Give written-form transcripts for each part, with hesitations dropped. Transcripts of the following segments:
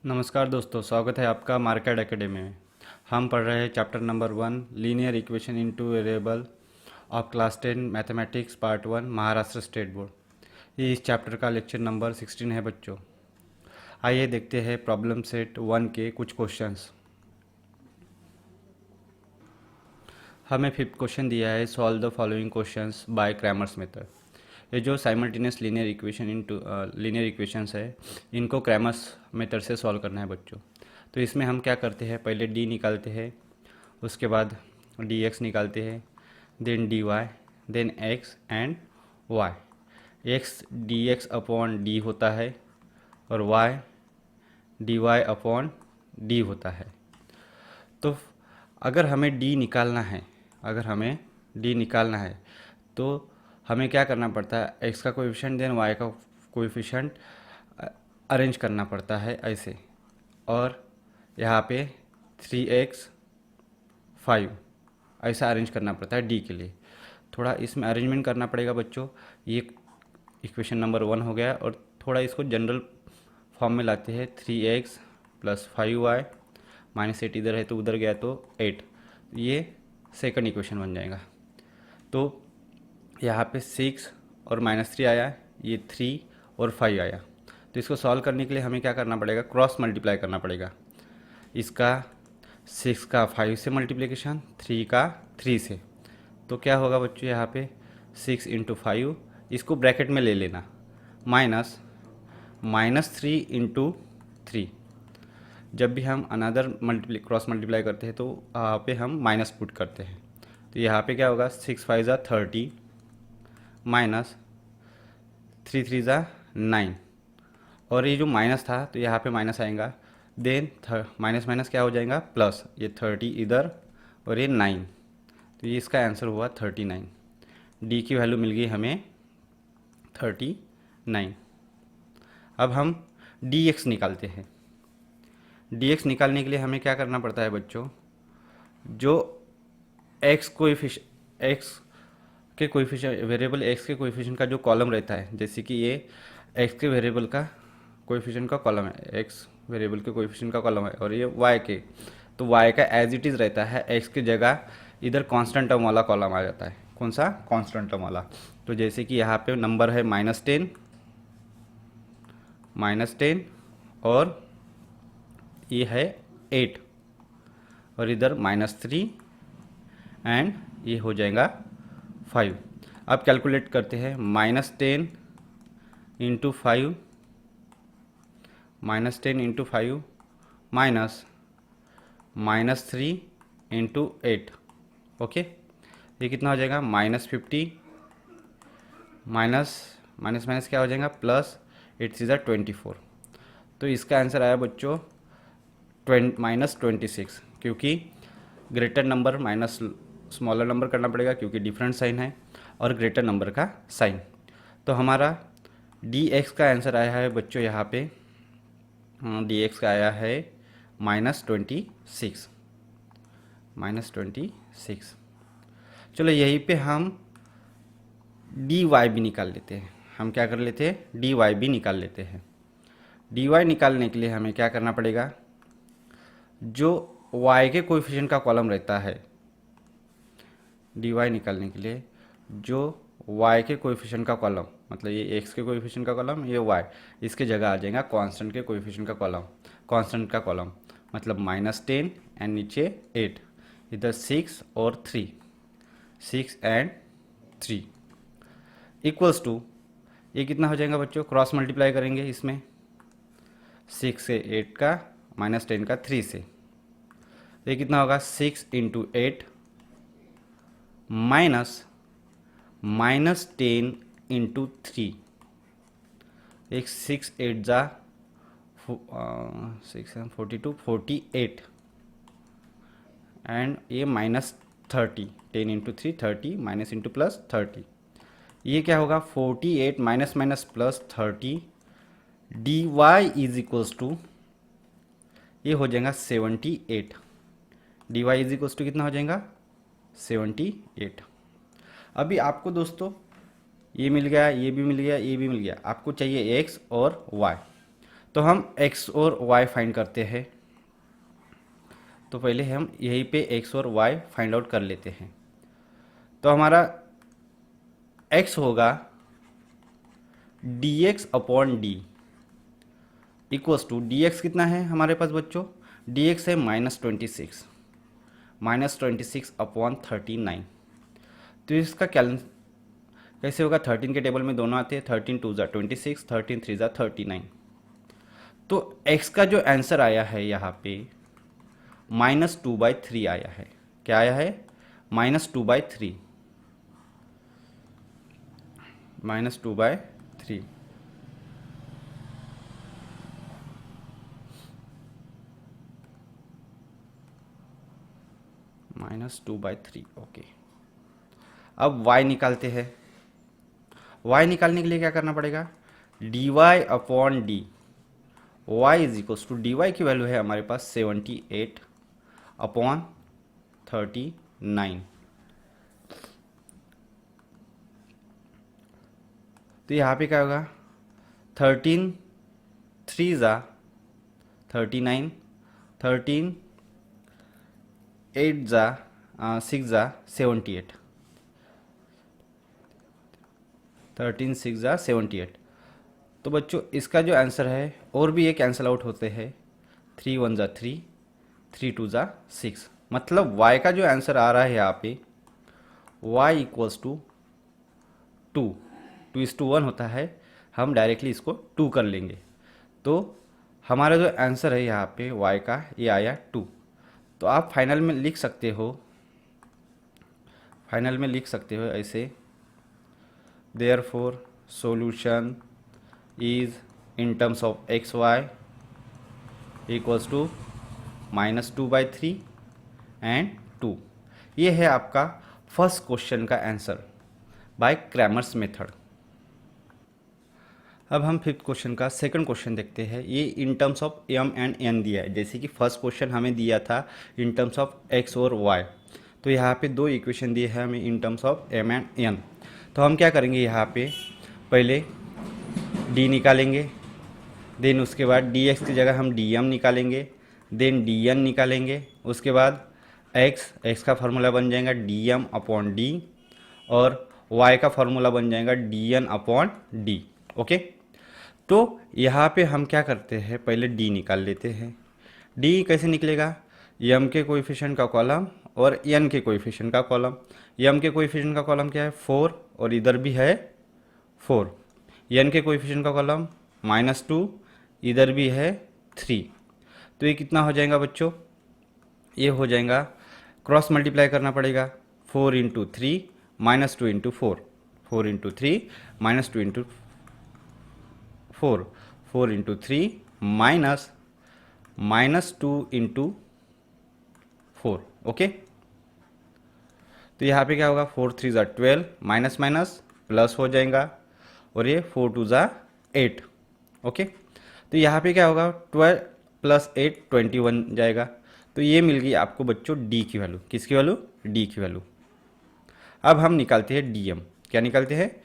नमस्कार दोस्तों, स्वागत है आपका मार्केट एकेडमी में। हम पढ़ रहे हैं chapter number 1 linear equation into variable of class 10 mathematics part 1 Maharashtra state board. ये इस चैप्टर का लेक्चर नंबर 16 है बच्चों। आइए देखते हैं प्रॉब्लम सेट 1 के कुछ क्वेश्चंस। हमें फिफ्थ क्वेश्चन दिया है, solve the following questions bye Cramer's method. ये जो simultaneous linear equation into linear equations है, इनको क्रैमर्स मेथड से सॉल्व करना है बच्चों। तो इसमें हम क्या करते हैं, पहले डी निकालते हैं, उसके बाद डी एक्स निकालते हैं, then d y, then x and y. X d x upon d होता है और y d y upon d होता है। तो अगर हमें डी निकालना है, तो हमें क्या करना पड़ता है, एक्स का कोएफिशिएंट देन वाई का कोएफिशिएंट अरेंज करना पड़ता है ऐसे, और यहाँ पे 3x 5 ऐसा अरेंज करना पड़ता है डी के लिए। थोड़ा इसमें अरेंजमेंट करना पड़ेगा बच्चों। ये इक्वेशन नंबर 1 हो गया, और थोड़ा इसको जनरल फॉर्म में लाते हैं। 3x प्लस 5y माइनस 8 इधर है तो उधर गया तो 8, ये सेकंड इक्वेशन बन जाएगा। तो यहाँ पे 6 और -3 आया, ये 3 और 5 आया। तो इसको सॉल्व करने के लिए हमें क्या करना पड़ेगा, क्रॉस मल्टीप्लाई करना पड़ेगा। इसका 6 का 5 से मल्टीप्लिकेशन, 3 का 3 से। तो क्या होगा बच्चों, यहाँ पे 6 इंटू 5, इसको ब्रैकेट में ले लेना, -3 इंटू 3। जब भी हम अनदर क्रॉस मल्टीप्लाई करते हैं तो यहाँ पे हम माइनस पुट करते हैं। तो यहाँ पे क्या होगा, 6 5 ज़ा 30 माइनस 3 3 ज़ा 9, और ये जो माइनस था तो यहाँ पे माइनस आएगा, देन माइनस माइनस क्या हो जाएगा, प्लस। ये 30 इधर और ये 9, तो ये इसका आंसर हुआ 39। डी की वैल्यू मिल गई हमें 39। अब हम डी एक्स निकालते हैं। डी एक्स निकालने के लिए हमें क्या करना पड़ता है बच्चों, जो एक्स के कोएफिशिएंट, वेरिएबल एक्स के कोएफिशिएंट का जो कॉलम रहता है, जैसे कि ये एक्स के वेरिएबल का कोएफिशिएंट का कॉलम है, एक्स वेरिएबल के कोएफिशिएंट का कॉलम है, और ये वाई के, तो वाई का एज इट इज़ रहता है। एक्स की जगह इधर कांस्टेंट टर्म वाला कॉलम आ जाता है। कौन सा, कांस्टेंट टर्म वाला। तो जैसे कि यहाँ पे नंबर है -10 और ये है 8, और इधर -3 एंड ये हो जाएगा 5। अब कैलकुलेट करते हैं, -10 इंटू 5 माइनस -3 इंटू 8। ओके, ये कितना हो जाएगा, -50 माइनस माइनस माइनस क्या हो जाएगा, प्लस 8 3 24। तो इसका आंसर आया बच्चों -26, क्योंकि greater number minus smaller number करना पड़ेगा, क्योंकि डिफरेंट साइन है, और ग्रेटर नंबर का साइन। तो हमारा डी एक्स का आंसर आया है बच्चों, यहाँ पे डी एक्स का आया है -26। चलो यहीं पे हम डी वाई भी निकाल लेते हैं। हम क्या कर लेते हैं, डी वाई भी निकाल लेते हैं। डी वाई निकालने के लिए हमें क्या करना पड़ेगा, जो y के कोएफिशिएंट का कॉलम रहता है, डी वाई निकालने के लिए जो y के कोएफिशिएंट का कॉलम, मतलब ये x के कोएफिशिएंट का कॉलम, ये y, इसके जगह आ जाएगा कांस्टेंट के कोएफिशिएंट का कॉलम। कांस्टेंट का कॉलम मतलब -10 एंड नीचे 8, इधर 6 और 3, 6 एंड 3 इक्वल्स टू, ये कितना हो जाएगा बच्चों, क्रॉस मल्टीप्लाई करेंगे इसमें, 6 से 8 का, -10 का 3 से, ये कितना होगा, 6 इंटू 8 -10 इंटू 3। एक 6 8 ज़ा 6 42 48, एंड ये -30, 10 इंटू 3 30, माइनस इंटू प्लस 30, ये क्या होगा, 48 minus minus plus 30, d y is equals to, ये हो जाएगा 78। D y is equals to कितना हो जाएगा, 78। अभी आपको दोस्तों ये मिल गया, ये भी मिल गया, ये भी मिल गया, आपको चाहिए एक्स और वाई। तो हम x और y फाइंड करते हैं। तो पहले हम यहीं पे x और y फाइंड आउट कर लेते हैं। तो हमारा x होगा dx upon d equals to dx कितना है हमारे पास बच्चों, dx है -26 अपॉन 39। तो इसका कैसे होगा, 13 के टेबल में दोनों आते हैं, 13 2 ज़ा 26, 13 3 ज़ा 39। तो x का जो आंसर आया है यहाँ पे -2/3 आया है। क्या आया है, -2/3, -2/3। -2/3 ओके। अब y निकालते हैं। y निकालने के लिए क्या करना पड़ेगा, dy upon d, y is equals to d y की वैल्यू है हमारे पास 78 अपॉन 39। तो यहाँ पे क्या होगा, 13 3 ज़ा 39, 13 8 ज़ा 6 ज़ा 78, 13 6 ज़ा 78। तो बच्चों इसका जो आंसर है, और भी ये कैंसिल आउट होते हैं, 3 1 ज़ा 3, 3 2 ज़ा 6। मतलब y का जो आंसर आ रहा है यहाँ पे y इक्वल्स टू 2:1 होता है, हम डायरेक्टली इसको 2 कर लेंगे। तो हमारा जो आंसर है यहाँ पे y का, ये आया 2। तो आप फाइनल में लिख सकते हो ऐसे, therefore solution is in terms of x y equals to -2/3 and 2। ये है आपका फर्स्ट क्वेश्चन का आंसर बाय क्रैमर्स मेथड। अब हम फिफ्थ क्वेश्चन का सेकंड क्वेश्चन देखते हैं। ये in terms of m and n दिया है, जैसे कि फर्स्ट क्वेश्चन हमें दिया था इन टर्म्स ऑफ x और y। तो यहाँ पे दो इक्वेशन दिए हैं हमें इन terms of m and n। तो हम क्या करेंगे, यहाँ पे पहले d निकालेंगे, देन उसके बाद dx की जगह हम dm निकालेंगे, देन dn निकालेंगे। उसके बाद x का फार्मूला बन जाएगा dm अपॉन d, और y का फार्मूला बन जाएगा dn अपॉन d। ओके, तो यहाँ पे हम क्या करते हैं, पहले d निकाल लेते हैं। d कैसे निकलेगा, m के कोएफिशिएंट का कॉलम और n के कोएफिशिएंट का कॉलम। m के कोएफिशिएंट का कॉलम क्या है, 4, और इधर भी है 4। n के कोएफिशिएंट का कॉलम -2, इधर भी है 3। तो ये कितना हो जाएगा बच्चों, ये हो जाएगा, क्रॉस मल्टीप्लाई करना पड़ेगा, 4 into 3 -2 into 4, 4 into 3 -2 into 4, 4 into 3 -2 into 4। Okay, तो यहाँ पे क्या होगा, 4 3 ज़ा 12, माइनस माइनस प्लस हो जाएगा, और ये 4 2 ज़ा 8। ओके, तो यहाँ पे क्या होगा, 12 + 8 21 जाएगा। तो ये मिल गई आपको बच्चों d की वैल्यू। किसकी वैल्यू, d की वैल्यू। अब हम निकालते हैं dm। क्या निकालते हैं,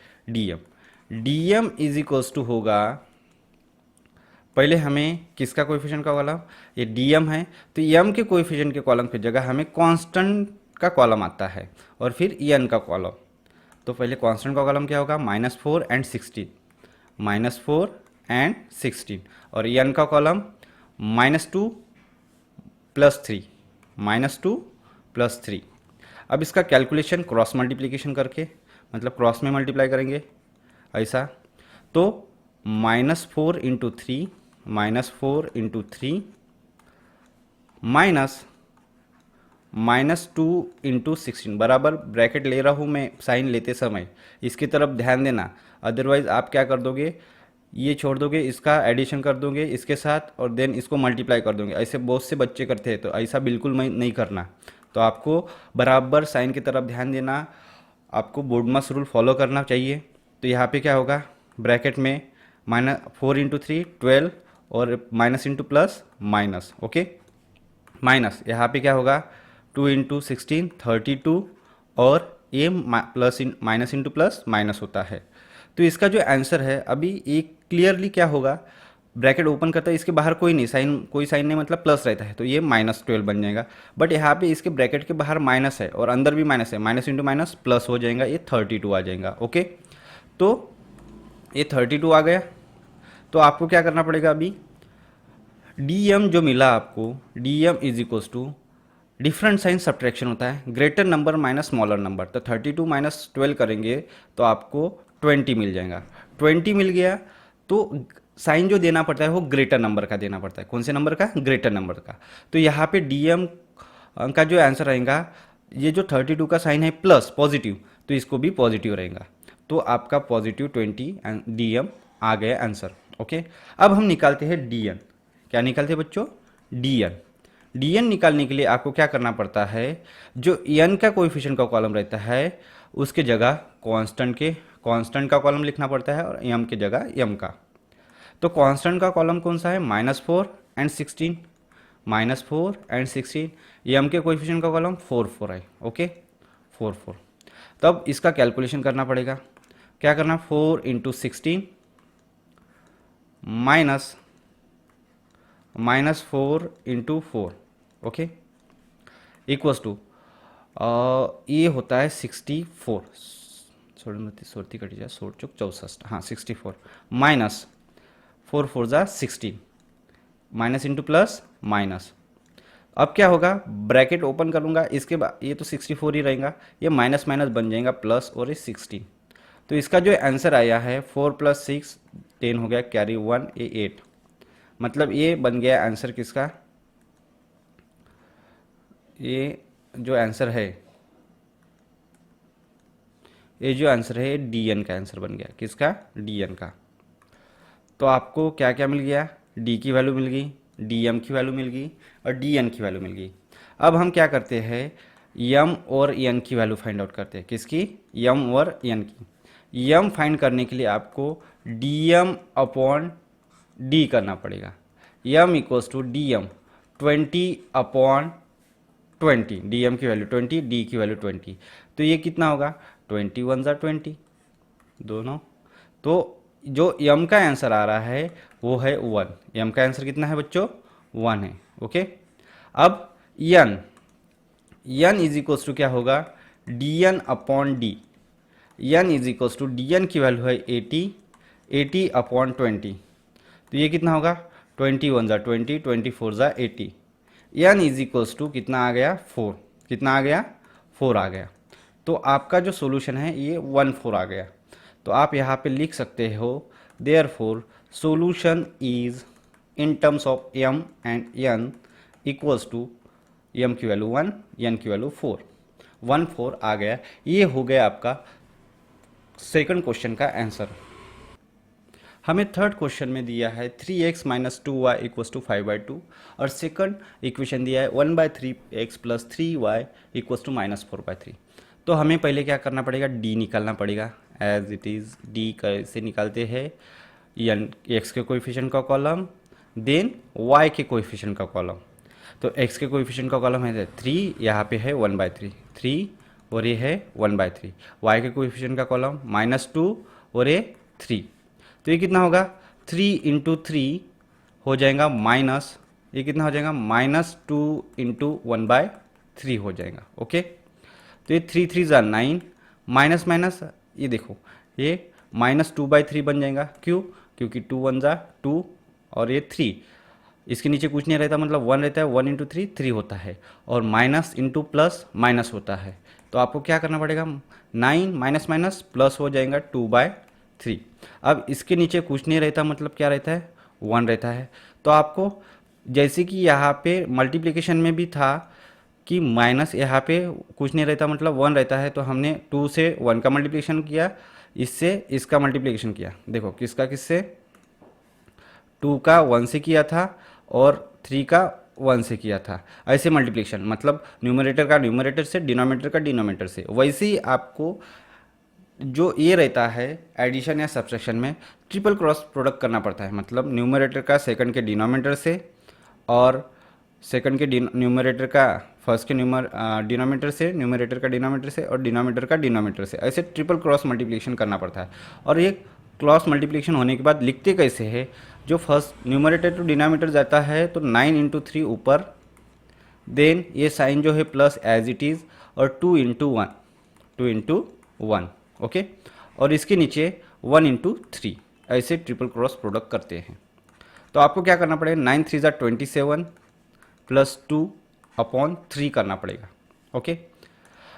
dm इज इक्वल्स टू होगा, पहले हमें किसका कोएफिशिएंट का कॉलम, ये dm है, तो m के कोएफिशिएंट के कॉलम की जगह हमें कांस्टेंट का कॉलम आता है, और फिर n का कॉलम। तो पहले कांस्टेंट का कॉलम क्या होगा, -4 एंड 16, -4 एंड 16, और n का कॉलम -2 + 3, -2 + 3। अब इसका कैलकुलेशन क्रॉस मल्टीप्लिकेशन करके, मतलब क्रॉस में मल्टीप्लाई करेंगे ऐसा। तो -4 इंटू 3, -4 इंटू 3 -2 इंटू 16, बराबर ब्रैकेट ले रहा हूँ मैं साइन लेते समय, इसकी तरफ ध्यान देना। अदरवाइज आप क्या कर दोगे, ये छोड़ दोगे, इसका एडिशन कर दोगे इसके साथ, और देन इसको मल्टीप्लाई कर दोगे। ऐसे बहुत से बच्चे करते हैं, तो ऐसा बिल्कुल नहीं करना। तो आपको बराबर साइन की तरफ ध्यान देना, आपको बोर्डमास रूल फॉलो करना चाहिए। तो यहाँ पे क्या होगा, ब्रैकेट में -4 इंटू 3 12, और minus into plus minus. Okay, minus यहाँ पे क्या होगा, 2 इंटू 16 32, और ये plus minus into plus minus होता है। तो इसका जो आंसर है अभी एक क्लियरली क्या होगा, ब्रैकेट ओपन करता है, इसके बाहर कोई नहीं, साइन कोई साइन नहीं, मतलब प्लस रहता है, तो ये -12 बन जाएगा। बट यहाँ पे इसके ब्रैकेट के बाहर माइनस है और अंदर भी माइनस है, माइनस इंटू माइनस प्लस हो जाएगा, ये 32 आ जाएगा। ओके, तो ये 32 आ गया। तो आपको क्या करना पड़ेगा अभी, डी एम जो मिला आपको, d m is equals to, different sign subtraction होता है, greater number minus smaller number, तो 32 माइनस 12 करेंगे तो आपको 20 मिल जाएगा। 20 मिल गया तो साइन जो देना पड़ता है वो ग्रेटर नंबर का देना पड़ता है। कौन से नंबर का? ग्रेटर नंबर का। तो यहाँ पे डी एम का जो आंसर रहेगा, ये जो 32 का साइन है प्लस पॉजिटिव, तो इसको भी पॉजिटिव रहेगा, तो आपका पॉजिटिव 20 डी एम आ गया आंसर। ओके, अब हम निकालते हैं डी एन। क्या निकालते हैं बच्चों? D N. डी एन निकालने के लिए आपको क्या करना पड़ता है, जो एन का कोएफिशिएंट का कॉलम रहता है उसके जगह कांस्टेंट का कॉलम लिखना पड़ता है और एम की जगह एम का। तो कांस्टेंट का कॉलम कौन सा है? -4 एंड 16, -4 एंड 16। एम के कोएफिशिएंट का कॉलम 4 4 है। ओके, 4 4। तब इसका कैलकुलेशन करना पड़ेगा। क्या करना? 4 into 16 -4 into 4, okay, equals to, ये होता है 64, सोलती कटी जाए, 16 चौक 64, हाँ 64, -4 4 जा 16, माइनस इंटू प्लस माइनस। अब क्या होगा, ब्रैकेट ओपन करूंगा, इसके बाद ये तो 64 ही रहेगा, ये माइनस माइनस बन जाएगा प्लस, और ये 16। तो इसका जो आंसर आया है 4 + 6 10 हो गया, कैरी 1 ये 8, मतलब ये बन गया आंसर किसका, ये जो आंसर है, ये जो आंसर है डी एन का आंसर बन गया। किसका? डी एन का। तो आपको क्या क्या मिल गया? डी की वैल्यू मिल गई, डी एम की वैल्यू मिल गई और डी एन की वैल्यू मिल गई। अब हम क्या करते हैं, एम और एन की वैल्यू फाइंड आउट करते हैं। किसकी? एम और एन की। एम फाइंड करने के लिए आपको डी एम अपॉन डी करना पड़ेगा। M equals to d m 20/20, d m की वैल्यू 20, डी की वैल्यू 20, तो ये कितना होगा? 21 × 20 दोनों। तो जो यम का आंसर आ रहा है वो है 1। यम का आंसर कितना है बच्चों? 1 है। ओके, अब यन इज इक्वल्स टू क्या होगा? D n upon d. N is equals to d n की वैल्यू है 80/20, तो ये कितना होगा? 21 × 20, 24 × 80। एन इज इक्वल्स टू कितना आ गया? 4। कितना आ गया? 4 आ गया। तो आपका जो सोल्यूशन है ये 14 आ गया। तो आप यहाँ पे लिख सकते हो, therefore solution is in terms of m and n equals to m की वैल्यू 1, एन की वैल्यू 4। 14 आ गया। ये हो गया आपका सेकंड क्वेश्चन का आंसर। हमें थर्ड क्वेश्चन में दिया है 3x - 2y = 5/2 और सेकंड इक्वेशन दिया है 1/3x + 3y = -4/3। तो हमें पहले क्या करना पड़ेगा? d निकालना पड़ेगा। एज इट इज़ d कैसे निकालते हैं? x के कोएफिशिएंट का कॉलम, देन y के कोएफिशिएंट का कॉलम। तो x के कोएफिशिएंट का कॉलम है 3, यहाँ पे है 1/3, 3 और ये है 1/3। y के कोएफिशिएंट का कॉलम -2 और ये 3, तो ये कितना होगा? 3 × 3 हो जाएगा माइनस, ये कितना हो जाएगा? -2 × 1/3 हो जाएगा। ओके, तो ये 3 3 ज़ा 9, माइनस माइनस, ये देखो ये -2/3 बन जाएगा। क्यों? क्योंकि 2 1 ज़ा 2 और ये 3, इसके नीचे कुछ नहीं रहता, मतलब 1 रहता है, 1 × 3 3 होता है, और माइनस इंटू प्लस माइनस होता है। तो आपको क्या करना पड़ेगा? 9 माइनस माइनस प्लस हो जाएगा 2/3। अब इसके नीचे कुछ नहीं रहता, मतलब क्या रहता है? 1 रहता है। तो आपको जैसे कि यहाँ पे मल्टीप्लिकेशन में भी था कि माइनस, यहाँ पे कुछ नहीं रहता, मतलब 1 रहता है, तो हमने 2 से 1 का मल्टीप्लिकेशन किया, इससे इसका मल्टीप्लिकेशन किया। देखो किसका किससे? 2 का 1 से किया था और 3 का 1 से किया था, ऐसे मल्टीप्लिकेशन, मतलब न्यूमरेटर का न्यूमरेटर से, डिनोमिनेटर का डिनोमिनेटर से। वैसे ही आपको जो ये रहता है एडिशन या सब्ट्रैक्शन में, ट्रिपल क्रॉस प्रोडक्ट करना पड़ता है, मतलब न्यूमरेटर का सेकंड के डिनोमिनेटर से, और सेकंड के न्यूमरेटर का फर्स्ट के डिनोमिनेटर से, न्यूमरेटर का डिनोमिनेटर से, और डिनोमिनेटर का डिनोमिनेटर से, ऐसे ट्रिपल क्रॉस मल्टीप्लिकेशन करना पड़ता है। और ये क्रॉस मल्टीप्लिकेशन होने के बाद लिखते कैसे है, जो फर्स्ट न्यूमरेटर टू डिनोमिनेटर जाता है तो 9 × 3 ऊपर, देन ये साइन जो है प्लस एज इट इज़, और 2 × 1 ओके, और इसके नीचे 1 × 3, ऐसे ट्रिपल क्रॉस प्रोडक्ट करते हैं। तो आपको क्या करना पड़ेगा, 9×3 = 27 + 2/3 करना पड़ेगा। ओके,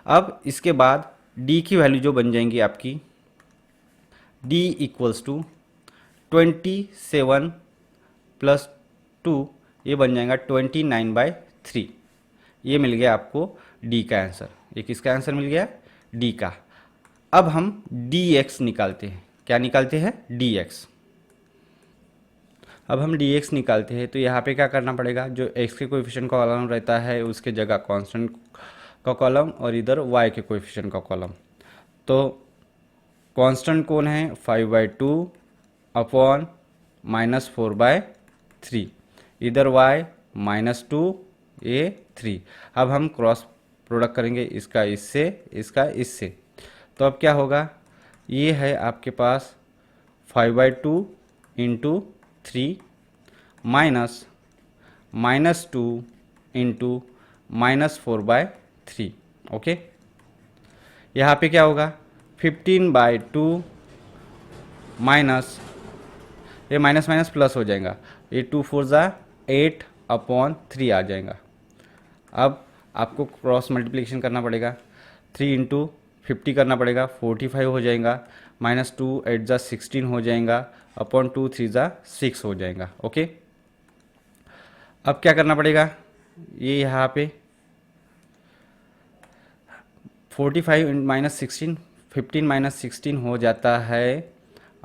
अब इसके बाद d की वैल्यू जो बन जाएंगी आपकी, d = 27 + 2, ये बन जाएगा 29/3। ये मिल गया आपको d का आंसर। ये किसका आंसर मिल गया, d का। अब हम dx निकालते हैं। क्या निकालते हैं, dx। अब हम dx निकालते हैं तो यहाँ पे क्या करना पड़ेगा, जो x के कोएफिशिएंट का कॉलम रहता है उसके जगह कांस्टेंट का कॉलम, और इधर y के कोएफिशिएंट का कॉलम। तो कांस्टेंट कौन है, 5/2 अपॉन -4/3, इधर y -2, ये 3। अब हम क्रॉस प्रोडक्ट करेंगे इसका इससे, इसका इससे। तो अब क्या होगा, ये है आपके पास 5/2 × 3 -2 × -4/3। ओके, यहाँ पे क्या होगा, 15/2 माइनस, ये माइनस माइनस प्लस हो जाएगा, ये 2 4 8/3 आ जाएगा। अब आपको क्रॉस मल्टीप्लिकेशन करना पड़ेगा, 3 × 50 करना पड़ेगा, 45 हो जाएगा, -2 8 16 हो जाएगा, अपॉन 2 3 6 हो जाएगा। ओके, अब क्या करना पड़ेगा, ये यहाँ पे 45 -16, 15 -16 हो जाता है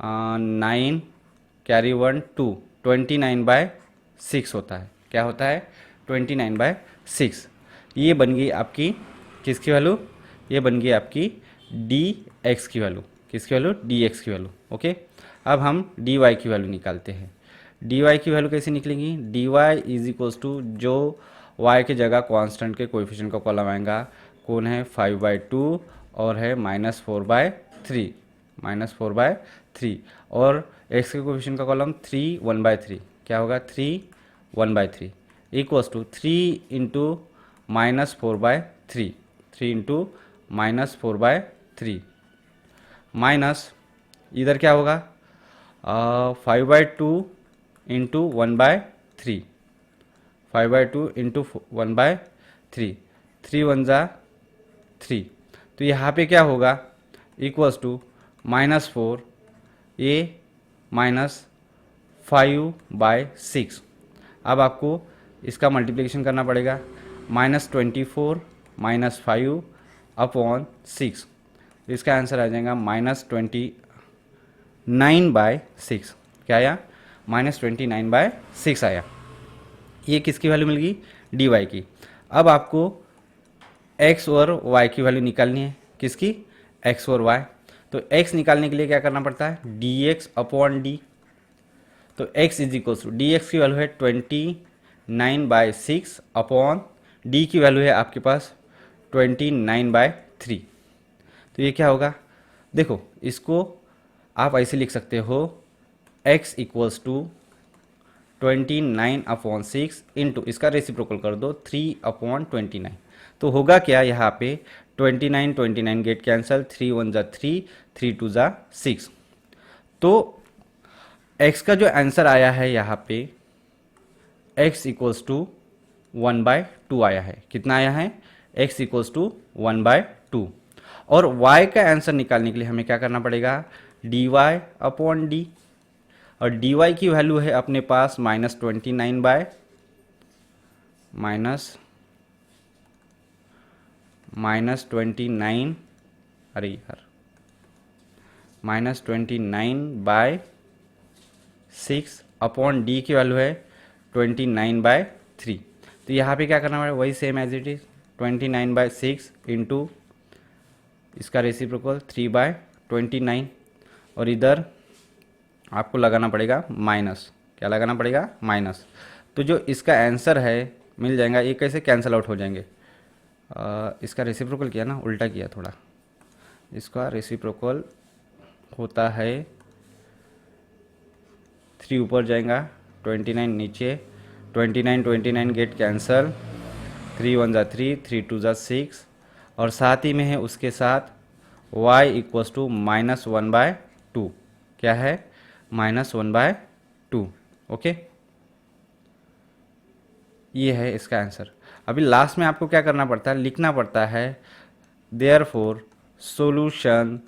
9 कैरी 1 2, 29/6 होता है। क्या होता है, 29/6। ये बन गई आपकी किसकी वैल्यू, ये बन गई आपकी dx की वैल्यू। किसकी वैल्यू, dx की वैल्यू। ओके, अब हम dy की वैल्यू निकालते हैं। dy की वैल्यू कैसे निकलेंगी, dy = जो y के जगह कांस्टेंट के कोएफिशिएंट का कॉलम आएगा, कौन है, 5/2 और है -4/3, और x के कोएफिशिएंट का कॉलम 3 1/3। क्या होगा, 3 1/3 = 3 × -4/3, 3 × -4/3 माइनस, इधर क्या होगा, 5/2 × 1/3, 5/2 × 1/3, 3 1 3। तो यहाँ पे क्या होगा, = -4, ये -5/6। अब आपको इसका मल्टीप्लिकेशन करना पड़ेगा, -24 -5/6, इसका आंसर आ जाएगा -29/6। क्या आया, -29/6 आया। ये किसकी वैल्यू मिल गई, dy की। अब आपको x और y की वैल्यू निकालनी है। किसकी, x और y। तो x निकालने के लिए क्या करना पड़ता है, dx/d। तो x = dx की वैल्यू है 29/6 अपॉन d की वैल्यू है आपके पास 29/3। तो ये क्या होगा, देखो इसको आप ऐसे लिख सकते हो, x = 29/6 इंटू इसका रेसिप्रोकल कर दो 3/29। तो होगा क्या, यहाँ पे 29 29 गेट कैंसल, 3 1 3, 3 2 6। तो x का जो आंसर आया है यहाँ पे, x = 1/2 आया है। कितना आया है, x = 1/2। और y का आंसर निकालने के लिए हमें क्या करना पड़ेगा, dy/d। और dy की वैल्यू है अपने पास -29, अरे यार, -29/6 अपॉन d की वैल्यू है 29/3। तो यहाँ पे क्या करना पड़ेगा, वही same as it is, 29/6 into इसका रेसिप्रोकल 3/29, और इधर आपको लगाना पड़ेगा माइनस। क्या लगाना पड़ेगा, माइनस। तो जो इसका आंसर है मिल जाएगा, ये कैसे कैंसिल आउट हो जाएंगे, इसका रेसिप्रोकल किया ना, उल्टा किया थोड़ा। इसका रेसिप्रोकल होता है 3 ऊपर जाएगा, 29 नीचे, 29 गेट कैंसल, 3 1 जा 3, 3 2 जा 6, और साथ ही में है उसके साथ y इक्वल्स टू -1/2। क्या है? -1/2। ओके, ये है इसका आंसर। अभी लास्ट में आपको क्या करना पड़ता है, लिखना पड़ता है therefore solution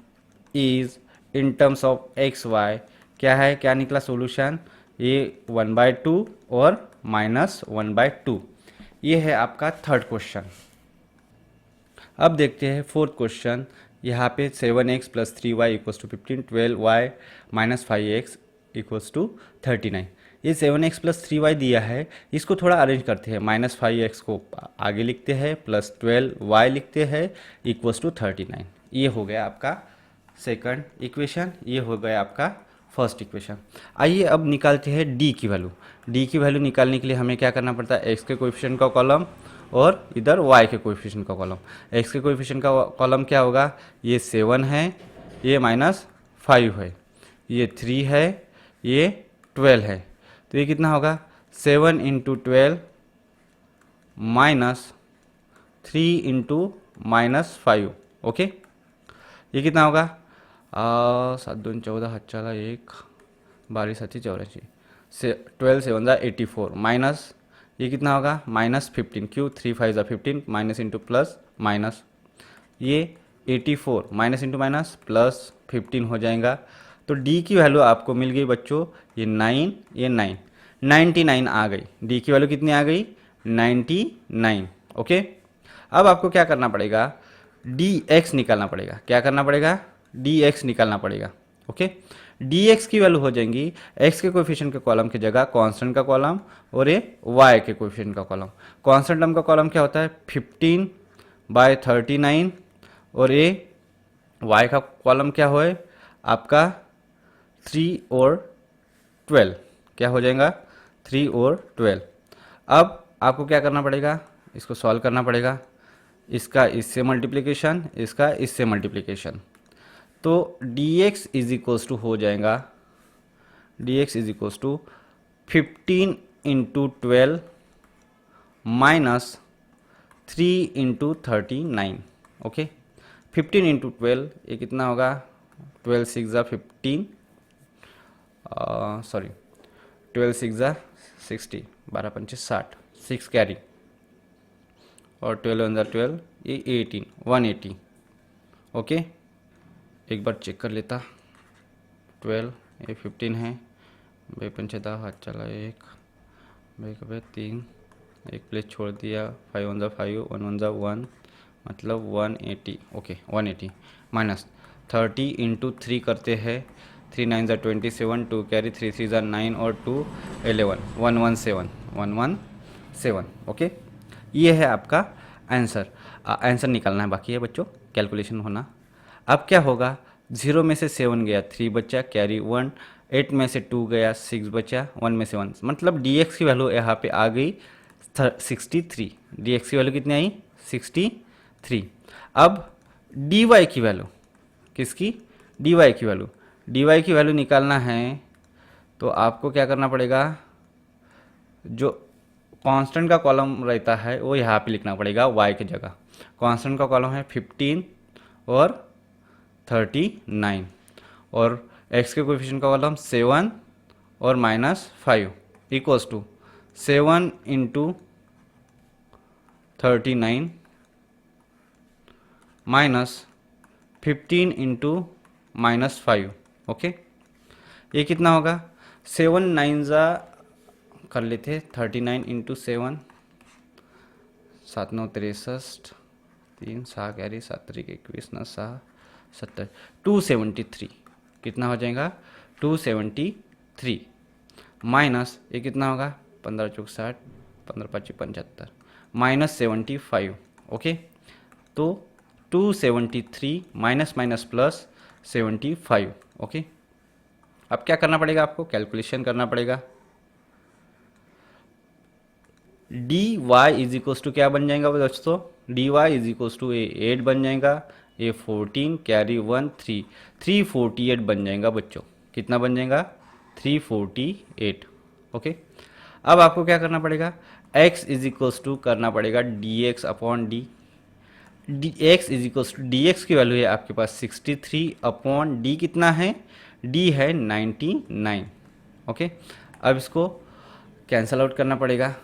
is in terms of x y. क्या है, क्या निकला सॉल्यूशन? ये 1/2 और -1/2। ये है आपका थर्ड क्वेश्चन। अब देखते हैं फोर्थ क्वेश्चन। यहाँ पे 7x + 3y = 15, 12y - 5x = 39। ये 7x + 3y दिया है, इसको थोड़ा अरेंज करते हैं। -5x को आगे लिखते हैं, +12y लिखते हैं, =39। ये हो गया आपका सेकंड इक्वेशन, ये हो गया आपका फर्स्ट इक्वेशन। आइए अब निकालते हैं डी की वैल्यू। डी की वैल्यू निकालने के लिए हमें क्या करना पड़ता है, एक्स के कोएफिशिएंट का कॉलम और इधर y के कोएफिशिएंट का कॉलम। x के कोएफिशिएंट का कॉलम क्या होगा, ये 7 है, ये -5 है, ये 3 है, ये 12 है। तो ये कितना होगा, 7 × 12 -3 × -5। ओके, ये कितना होगा, 7 2 14, 7 4 1 12 7 84, 12 7 84, माइनस ये कितना होगा, -15। क्यों, 3 5 15, माइनस इंटू प्लस माइनस, ये 84 माइनस इंटू माइनस प्लस 15 हो जाएगा। तो डी की वैल्यू आपको मिल गई बच्चों, ये 9, ये 9, 99 आ गई। डी की वैल्यू कितनी आ गई, 99। ओके, अब आपको क्या करना पड़ेगा, डी एक्स निकालना पड़ेगा। क्या करना पड़ेगा, डी एक्स निकालना पड़ेगा। ओके, डी एक्स की वैल्यू हो जाएंगी एक्स के कोएफिशिएंट के कॉलम की जगह कांस्टेंट का कॉलम और ये वाई के कोएफिशिएंट का कॉलम। कांस्टेंट टर्म का कॉलम क्या होता है, 15/39, और ये वाई का कॉलम क्या हो आपका 3 और 12। क्या हो जाएगा, 3 और 12। अब आपको क्या करना पड़ेगा, इसको सॉल्व करना पड़ेगा, इसका इससे मल्टीप्लिकेशन, इसका इससे मल्टीप्लिकेशन। तो dx = हो जाएगा, dx = 15 × 12 -3 × 39। ओके, 15 × 12 ये कितना होगा, 12 6 × 15, सॉरी 12 6 × 60, 12 5 60, 6 कैरी, और 12 1 12, ये 18, 180। ओके, एक बार चेक कर लेता, 12 ये 15 है, 2 5 10, हाथ चला 1, 2 3, एक प्लेस छोड़ दिया, 5 1 5, 1 1 1, मतलब 180। ओके, 180 माइनस 30 × 3 करते हैं, 3 9 27, 2 कैरी, 3 3 9 और 2 11, 117। ओके, ये है आपका आंसर। आंसर निकालना है, बाकी है बच्चों कैलकुलेशन होना। अब क्या होगा, 0 में से 7 गया, 3 बचा, कैरी 1, 8 में से 2 गया, 6 बचा, 1 में से 1, मतलब dx की वैल्यू यहाँ पे आ गई 63। dx की वैल्यू कितनी आई, 63। अब dy की वैल्यू, किसकी, dy की वैल्यू, dy की वैल्यू निकालना है तो आपको क्या करना पड़ेगा, जो कांस्टेंट का कॉलम रहता है वो यहाँ पे लिखना पड़ेगा y की जगह। कांस्टेंट का कॉलम है 15 और 39, और x के कोएफिशिएंट का कॉलम 7 और -5 इक्वल्स टू 7 × 39 -15 × -5। ओके, ये कितना होगा, 7 9 जा कर लेते, 39 × 7, 7 9 63, 3 6 कैरी, 7 3 21 9 6 70, 273 कितना हो जाएगा, 273 माइनस ये कितना होगा, 15 4 60, 15 5 75, -75। ओके, तो 273 माइनस माइनस प्लस 75। ओके, अब क्या करना पड़ेगा, आपको कैलकुलेशन करना पड़ेगा। dy = क्या बन जाएगा दोस्तों, dy = ये 8 बन जाएगा, ये 14 कैरी 1 3, 348 बन जाएगा बच्चों। कितना बन जाएगा, 348। ओके, अब आपको क्या करना पड़ेगा, x इज इक्वल्स टू करना पड़ेगा dx upon d. x is equals to d x की वैल्यू है आपके पास 63 अपॉन डी कितना है, d है 99। ओके, अब इसको कैंसल आउट करना पड़ेगा।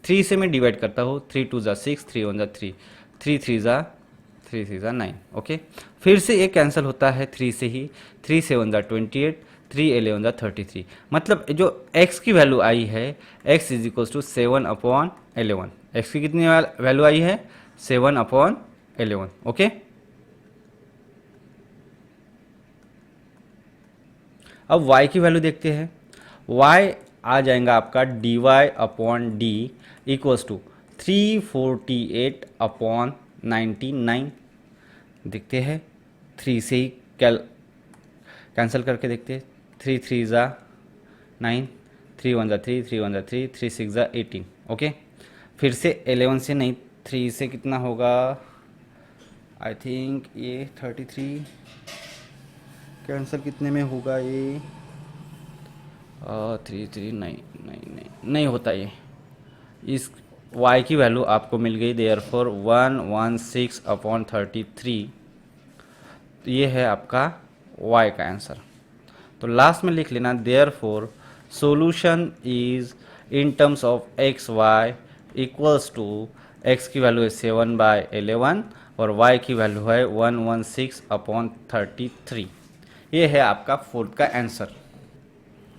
3 से मैं डिवाइड करता हूँ, 3 2 ज़ा 6, 3 1 ज़ा 3, 3 3 ज़ा 9। ओके, फिर से ये कैंसिल होता है 3 से ही, 3 7 ज़ा 28, 3 11 ज़ा 33। मतलब जो x की वैल्यू आई है, x is equals to 7 upon 11। x की कितनी वैल्यू आई है, 7 अपॉन 11। ओके, अब y की वैल्यू देखते हैं। y आ जाएगा आपका dy upon d equals to 348 upon 99। देखते हैं, 3 से ही कैंसिल करके देखते हैं। 3 3 ज़ा 9, 3 1 ज़ा 3, 3 1 ज़ा 3, 3 6 ज़ा 18। ओके, फिर से 11 से नहीं, 3 से कितना होगा, आई थिंक ये 33 कैंसिल कितने में होगा ये, 3 3 नहीं होता ये। इस y की वैल्यू आपको मिल गई देयर फॉर 116 अपॉन 33। तो ये है आपका y का आंसर। तो लास्ट में लिख लेना therefore solution is in terms of x y equals to, x की वैल्यू है 7/11 और y की वैल्यू है 116 अपॉन 33। ये है आपका फोर्थ का आंसर।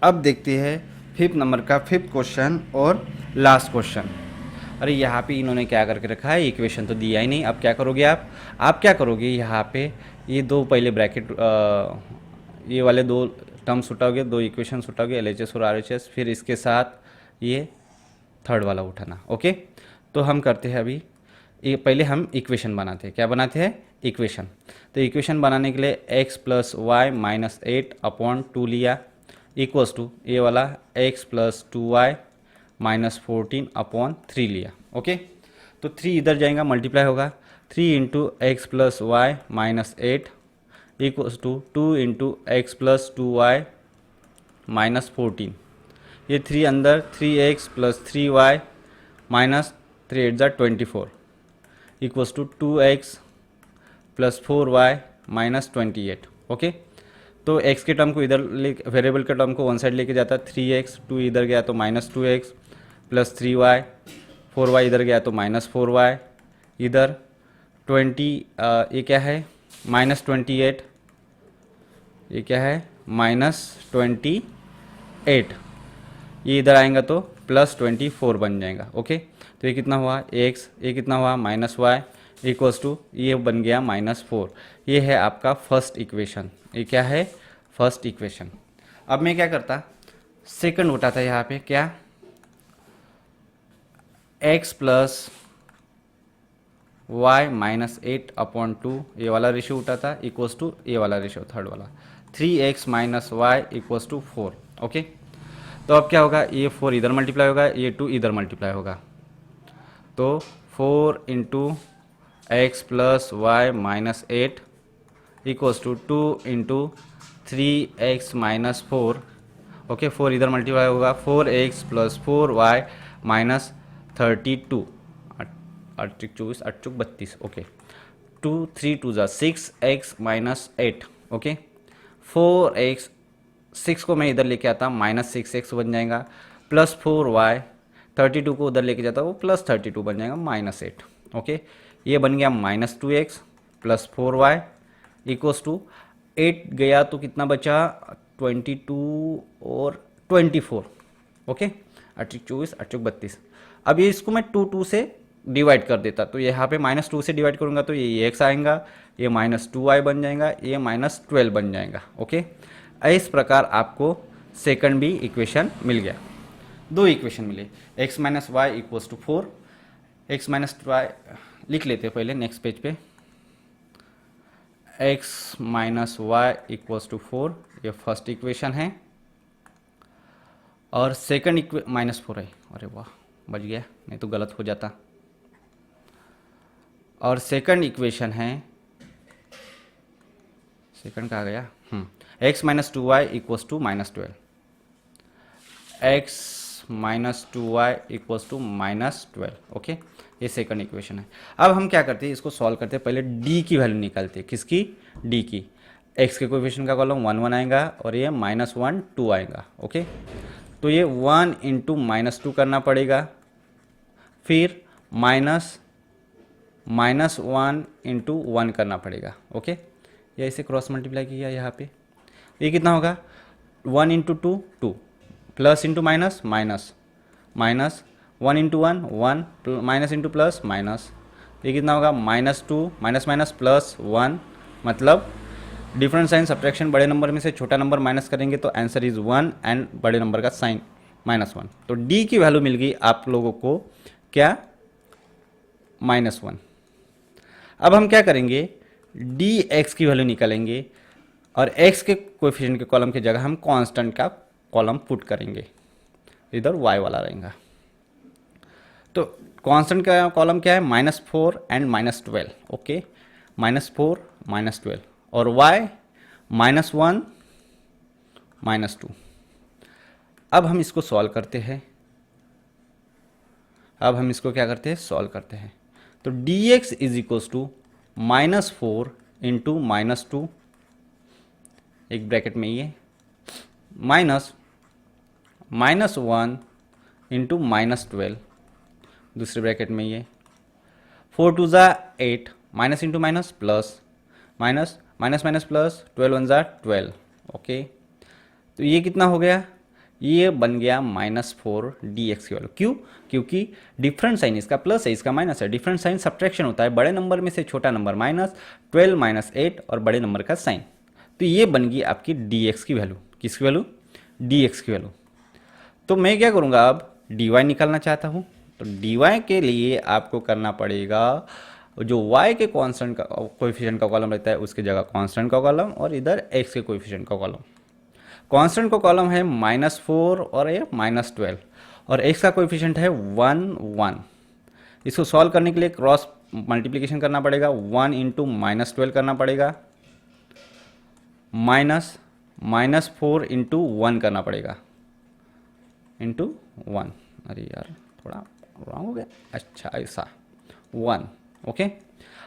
अब देखते हैं फिफ्थ नंबर का फिफ्थ क्वेश्चन और लास्ट क्वेश्चन। अरे यहाँ पे इन्होंने क्या करके रखा है, इक्वेशन तो दिया ही नहीं। अब क्या करोगे आप क्या करोगे, यहाँ पे ये दो पहले ब्रैकेट, ये वाले दो टर्म्स उठाओगे, दो इक्वेशन उठाओगे, LHS और RHS, फिर इसके साथ ये थर्ड वाला उठाना। ओके, तो हम करते हैं अभी, ये पहले हम इक्वेशन बनाते हैं। क्या बनाते हैं, इक्वेशन। तो इक्वेशन बनाने के लिए x plus y minus 8 upon 2 लिया, इक्वल्स टू ये वाला x plus 2y minus 14 upon 3 लिया। ओके, तो 3 इधर जाएगा, मल्टीप्लाई होगा, 3 into x plus y minus 8 equals to 2 into x plus 2y minus 14। ये 3 अंदर, 3x प्लस 3y माइनस 3 8 ज़ा 24 equals to 2x plus 4y minus 28। Okay, तो x के टर्म को इधर ले, वेरिएबल के टर्म को वन साइड लेके जाता है, 3x, 2 इधर गया तो minus 2x plus 3y, 4y इधर गया तो माइनस 4y, इधर 20, ये क्या है माइनस 28, ये क्या है माइनस 28, ये इधर आएगा तो प्लस 24 बन जाएगा। ओके, तो ये कितना हुआ x, ये कितना हुआ माइनस y इक्वल्स टू ये बन गया -4। ये है आपका फर्स्ट इक्वेशन। ये क्या है, फर्स्ट इक्वेशन। अब मैं क्या करता, सेकंड उठाता यहाँ पे, क्या x plus y minus 8 upon 2, ये वाला रेशियो उठाता इक्वल्स टू ये वाला रेशियो थर्ड वाला 3x minus y equals to 4। Okay, तो अब क्या होगा, ये 4 इधर मल्टीप्लाई होगा, ये 2 इधर मल्टीप्लाई होगा, तो 4 into x plus y minus 8 equals to 2 into 3x minus 4। Okay, 4 इधर मल्टीप्लाई होगा, 4x plus 4y minus 32, 8 24 8 32। Okay, 2 3 2 ज़ा 6x माइनस 8। ओके, 4x, 6 को मैं इधर लेके आता माइनस 6x बन जाएगा, प्लस 4y, 32 को उधर लेके जाता वो प्लस 32 बन जाएगा माइनस 8। ओके, ये बन गया minus 2x plus 4y equals to 8 गया तो कितना बचा 22 और 24। ओके, 8 24 8 32। अब ये इसको मैं 2 से डिवाइड कर देता, तो यहाँ पे -2 से डिवाइड करूँगा तो ये x आएगा, ये -2y बन जाएगा, ये -12 बन जाएगा। ओके, इस प्रकार आपको सेकंड भी इक्वेशन मिल गया। दो इक्वेशन मिले, x minus y equals to 4, x minus y लिख लेते हैं पहले नेक्स्ट पेज पे, x minus y equals to 4, ये फर्स्ट इक्वेशन है, और सेकंड -4 है, अरे वाह बच गया, नहीं तो गलत हो जाता। और सेकंड इक्वेशन है, सेकंड कहाँ गया, x minus 2y equals to -12। X minus 2y equals to -12। Okay, ये सेकंड इक्वेशन है। अब हम क्या करते हैं, इसको सॉल्व करते हैं। पहले d की वैल्यू निकालते हैं। किसकी? d की। x के कोएफिशिएंट का कॉलम 1 1 आएगा और ये -1 2 आएगा। ओके, तो ये 1 इंटू -2 करना पड़ेगा, फिर -1 इंटू 1 करना पड़ेगा। ओके, या इसे क्रॉस मल्टीप्लाई किया यहाँ पे, ये कितना होगा? 1 into 2 2, plus into minus minus, minus 1 into 1 1, minus into plus minus, ये कितना होगा? -2 माइनस माइनस प्लस 1, मतलब डिफरेंट साइन सब्ट्रैक्शन, बड़े नंबर में से छोटा नंबर माइनस करेंगे तो आंसर इज़ 1 एंड बड़े नंबर का साइन -1। तो d की वैल्यू मिल गई आप लोगों को क्या? -1। अब हम क्या करेंगे, dx की वैल्यू निकालेंगे और x के कोएफिशिएंट के कॉलम की जगह हम कांस्टेंट का कॉलम पुट करेंगे, इधर y वाला रहेगा। तो कांस्टेंट का कॉलम क्या है? -4 एंड -12। ओके, -4 -12 और y -1 -2। अब हम इसको सॉल्व करते हैं। अब हम इसको क्या करते हैं? सॉल्व करते हैं। तो dx is equals to -4 into -2, एक ब्रैकेट में ये, माइनस -1 इंटू -12, दूसरे ब्रैकेट में ये, 4 2 ज़ा 8, minus into minus plus, minus minus minus plus, 12 1 ज़ा 12। ओके, तो ये कितना हो गया? ये बन गया -4 dx की वैल्यू। क्यों? क्योंकि डिफरेंट साइन, इसका प्लस है इसका माइनस है, डिफरेंट साइन सब्ट्रैक्शन होता है, बड़े नंबर में से छोटा नंबर -12 -8 और बड़े नंबर का साइन। तो ये बन गई आपकी dx की वैल्यू। किसकी वैल्यू? dx की वैल्यू। तो मैं क्या करूँगा, अब dy निकालना चाहता हूँ। तो dy के लिए आपको करना पड़ेगा, जो y के कांस्टेंट का कोएफिशिएंट का कॉलम रहता है उसकी जगह कांस्टेंट का कॉलम, और इधर x के कोएफिशिएंट का कॉलम। कांस्टेंट का कॉलम है -4 और ये -12 और x का कोएफिशिएंट है 1 1। इसको सॉल्व करने के लिए क्रॉस मल्टीप्लिकेशन करना पड़ेगा, 1 इंटू -12 करना पड़ेगा, -4 इंटू 1 करना पड़ेगा, इंटू 1। अरे यार थोड़ा रॉन्ग हो गया, अच्छा ऐसा 1। ओके,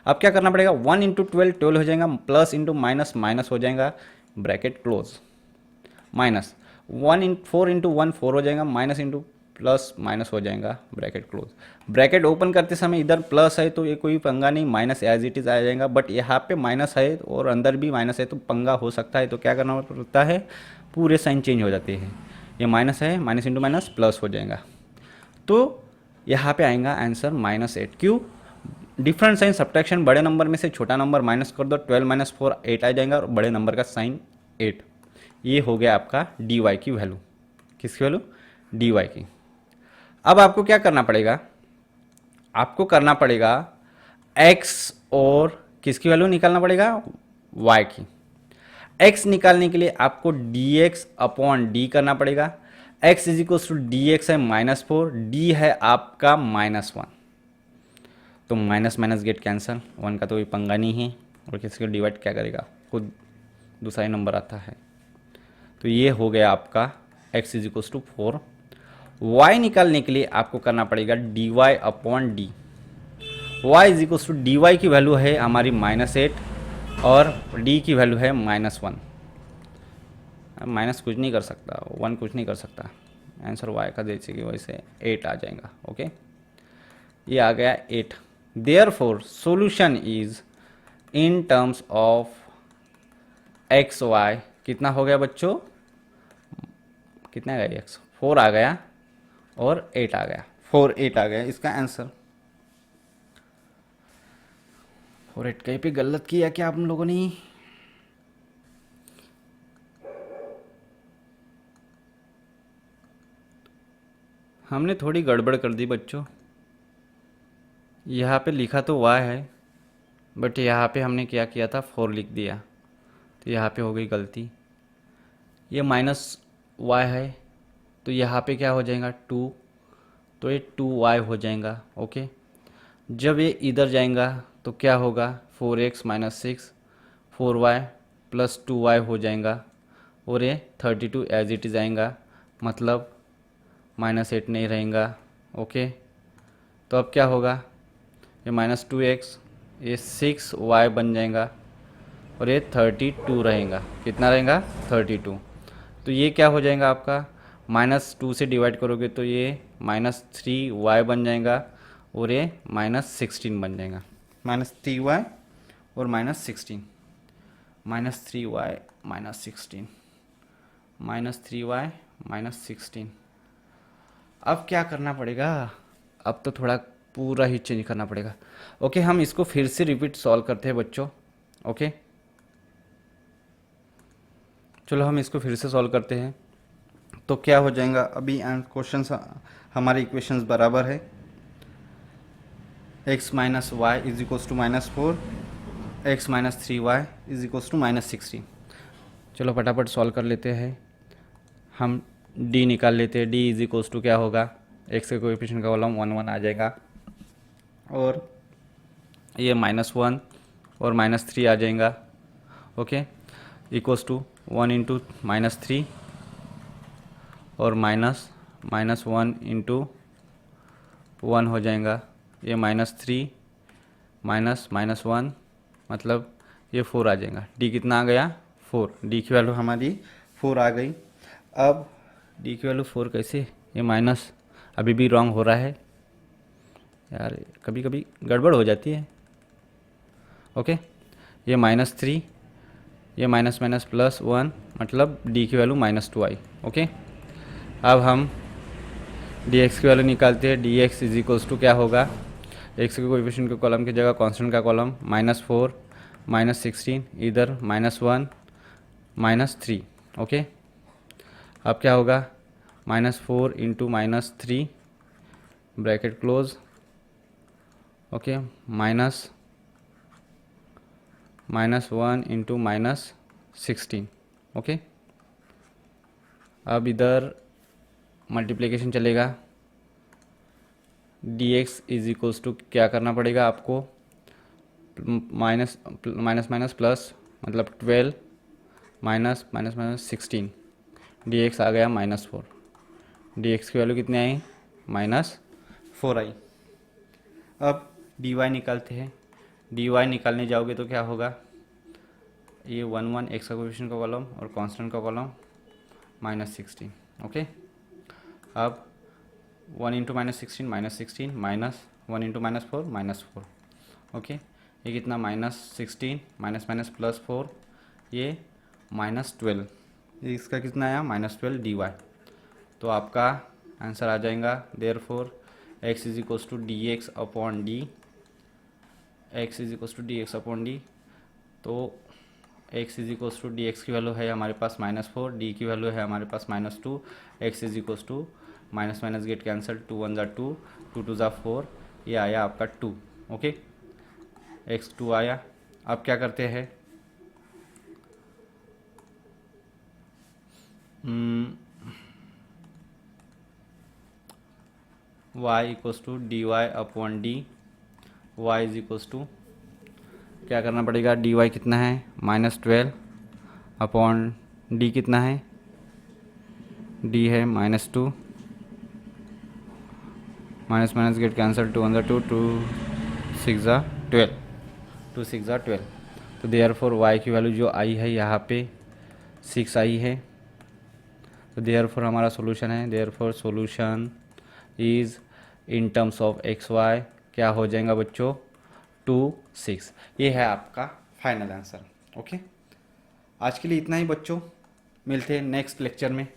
अब क्या करना पड़ेगा? 1 इंटू 12 हो जाएगा, प्लस इंटू माइनस माइनस हो जाएगा, ब्रैकेट क्लोज, माइनस 4 इंटू 1 4 हो जाएगा, माइनस इंटू प्लस माइनस हो जाएगा, ब्रैकेट क्लोज। ब्रैकेट ओपन करते समय इधर प्लस है तो ये कोई पंगा नहीं, माइनस एज इट इज़ आ जाएगा, बट यहाँ पे माइनस है और अंदर भी माइनस है तो पंगा हो सकता है। तो क्या करना पड़ता है? पूरे साइन चेंज हो जाते हैं। ये माइनस है, माइनस इंटू माइनस प्लस हो जाएगा, तो यहाँ पे आएगा आंसर -8। क्यों? डिफरेंट साइन सब्ट्रैक्शन, बड़े नंबर में से छोटा नंबर माइनस कर दो, 12 - 4 8 आ जाएगा और बड़े नंबर का साइन 8। ये हो गया आपका dy की वैल्यू। किसकी वैल्यू? dy की। अब आपको क्या करना पड़ेगा? आपको करना पड़ेगा x और किसकी वैल्यू निकालना पड़ेगा? y की। x निकालने के लिए आपको dx अपॉन d करना पड़ेगा। x is equal to dx है -4, d है आपका -1, तो माइनस माइनस गेट कैंसल, 1 का तो कोई पंगा नहीं है, और किसी को डिवाइड क्या करेगा, खुद दूसरा ही नंबर आता है। तो ये हो गया आपका x is equal to 4। y निकालने के लिए आपको करना पड़ेगा dy upon d. y is equal to dy की वैल्यू है हमारी -8 और d की वैल्यू है -1। माइनस कुछ नहीं कर सकता, 1 कुछ नहीं कर सकता, आंसर y का जैसे कि वैसे 8 आ जाएगा। ओके, ये आ गया 8। Therefore solution is in terms of x y. कितना हो गया बच्चों? कितना आ गया? x 4 आ गया और 8 आ गया, 4 8 आ गया इसका आंसर। 4 8 कहीं पे गलत किया क्या आप लोगों ने? हमने थोड़ी गड़बड़ कर दी बच्चों। यहाँ पे लिखा तो y है, बट यहाँ पे हमने क्या किया था? 4 लिख दिया, तो यहाँ पे हो गई गलती। ये -y है तो यहाँ पे क्या हो जाएगा? 2, तो ये 2y हो जाएगा। ओके, जब ये इधर जाएगा तो क्या होगा? 4x - 6 4y + 2y हो जाएगा, और ये 32 एज इट इज़ आएगा, मतलब -8 नहीं रहेगा। ओके, तो अब क्या होगा, ये -2x, ये 6y बन जाएगा और ये 32 रहेगा। कितना रहेगा, 32। तो ये क्या हो जाएगा आपका, -2 से डिवाइड करोगे तो ये -3y बन जाएगा और ये -16 बन जाएगा। -3y और -16, -3y -16, -3y -16। अब क्या करना पड़ेगा, अब तो थोड़ा पूरा ही चेंज करना पड़ेगा। ओके, हम इसको फिर से रिपीट सॉल्व करते हैं बच्चों। ओके, चलो हम इसको फिर से सॉल्व करते हैं। तो क्या हो जाएगा, अभी क्वेश्चन हमारे इक्वेशंस बराबर है, x minus y is equals to -4, x minus 3y is equals to -16। चलो फटाफट सॉल्व कर लेते हैं। हम d निकाल लेते हैं। d इज इक्वल्स टू क्या होगा, x के कोएफिशिएंट का कॉलम 1 1 आ जाएगा और ये -1 और -3 आ जाएगा। ओके, इक्वल्स टू 1 इंटू -3 और -1 इंटू 1 हो जाएगा। ये -3 -1 मतलब ये 4 आ जाएगा। d कितना आ गया, 4। d की वैल्यू हमारी 4 आ गई। अब d की वैल्यू 4 कैसे, ये माइनस अभी भी रॉन्ग हो रहा है यार, कभी कभी गड़बड़ हो जाती है। ओके, ये -3, ये माइनस +1 मतलब d की वैल्यू -2 आई। ओके, अब हम dx की वैल्यू निकालते हैं। dx इज इक्वल्स टू क्या होगा, x के कोएफिशिएंट के कॉलम की जगह कांस्टेंट का कॉलम, -4 -16, इधर -1 -3। ओके, अब क्या होगा, -4 into -3 bracket close. Okay, -1 into -16। Okay, अब इधर मल्टीप्लिकेशन चलेगा। dx इज इक्वल्स टू क्या करना पड़ेगा आपको, माइनस माइनस प्लस मतलब 12 -16, dx आ गया -4। dx की वैल्यू कितनी आई, -4 आई। अब dy निकालते हैं। dy निकालने जाओगे तो क्या होगा, ये 1 1 x का कोएफिशिएंट का कॉलम और कांस्टेंट का कॉलम -16। ओके, अब 1 इंटू -16 -16 -1 इंटू -4 -4। ओके, ये कितना -16 +4 ये -12, इसका कितना आया -12 dy। तो आपका आंसर आ जाएगा therefore x is equals to dx upon d, x is equals to dx upon d। तो x is equals to d x की वैल्यू है हमारे पास -4, d की वैल्यू है हमारे पास -2, x is equals to minus minus get cancel, 2 1 ज़ा 2, 2 2 ज़ा 4, ये आया आपका 2। ओके, x 2 आया। अब क्या करते हैं, y equals to d y upon d, y is equals to क्या करना पड़ेगा, डी वाई कितना है -12 अपॉन d कितना है, d है -2, माइनस माइनस गेट कैंसल, 2 1 ज़ा 2, 2 6 ज़ा 12, 2 6 ज़ा 12। तो देयरफॉर y की वैल्यू जो आई है यहाँ पे 6 आई है। तो देयरफॉर हमारा सोल्यूशन है, therefore solution is in terms of x y क्या हो जाएगा बच्चों, 2 6। ये है आपका फाइनल आंसर। ओके, आज के लिए इतना ही बच्चों, मिलते हैं नेक्स्ट लेक्चर में।